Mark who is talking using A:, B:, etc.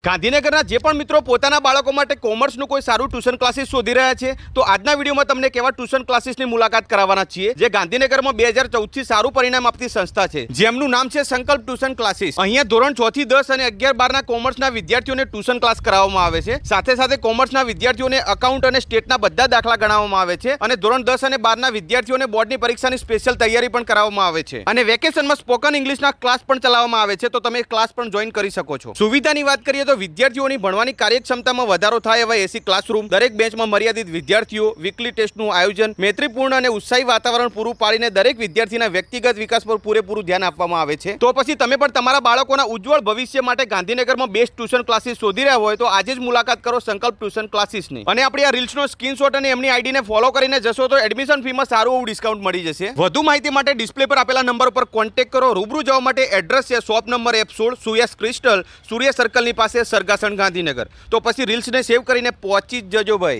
A: ગાંધીનગરના જે પણ મિત્રો પોતાના બાળકો માટે કોમર્સનું કોઈ સારું ટ્યુશન ક્લાસીસ શોધી રહ્યા છે તો આજના વિડીયોમાં તમને કેવા ટ્યુશન ક્લાસીસની મુલાકાત કરાવવાના છીએ જે ગાંધીનગરમાં 2014થી સારું પરિણામ આપતી સંસ્થા છે જેમનું નામ છે સંકલ્પ ટ્યુશન ક્લાસીસ। અહીંયા ધોરણ 6 થી 10 અને 11 12ના કોમર્સના વિદ્યાર્થીઓને ટ્યુશન ક્લાસ કરાવવામાં આવે છે। સાથે સાથે કોમર્સના વિદ્યાર્થીઓને અકાઉન્ટ અને સ્ટેટના બધા દાખલા ગણાવવામાં આવે છે અને ધોરણ 10 અને 12ના વિદ્યાર્થીઓને બોર્ડની પરીક્ષાની સ્પેશિયલ તૈયારી પણ કરાવવામાં આવે છે અને વેકેશનમાં સ્પોકન ઇંગ્લિશના ક્લાસ પણ ચલાવવામાં આવે છે તો તમે ક્લાસ પણ જોઈન કરી શકો છો। સુવિધાની વાત કરીએ તો વિદ્યાર્થીઓની ભણવાની કાર્યક્ષમતામાં વધારો થાય એવા એસી ક્લાસરૂમ, દરેક બેન્ચમાં મર્યાદિત વિદ્યાર્થીઓ, વીકલી ટેસ્ટનું આયોજન, મૈત્રીપૂર્ણ અને ઉત્સાહી વાતાવરણ પૂરું પાડીને દરેક વિદ્યાર્થીના વ્યક્તિગત વિકાસ પર પૂરેપૂરું ધ્યાન આપવામાં આવે છે। તો પછી તમે પણ તમારા બાળકોના ઉજ્જવળ ભવિષ્ય માટે ગાંધીનગરમાં બેસ્ટ ટ્યુશન ક્લાસીસ શોધી રહ્યા હોય તો આજે જ મુલાકાત કરો સંકલ્પ ટ્યુશન ક્લાસીસની અને આપણી આ રીલ્સનો સ્ક્રીનશોટ અને એમની આઈડીને ફોલો કરીને જશો તો એડમિશન ફીમાં સારું એવું ડિસ્કાઉન્ટ મળી જશે। વધુ માહિતી માટે ડિસ્પ્લે પર આપેલા નંબર પર કોન્ટેક્ટ કરો। રૂબરૂ જવા માટે એડ્રેસ છે શોપ નંબર F16 સુયસ ક્રિસ્ટલ, સૂર્ય સર્કલની પાસે, સરગાસણ, ગાંધીનગર। તો પછી રીલ્સને સેવ કરીને પહોંચી જ જજો ભાઈ।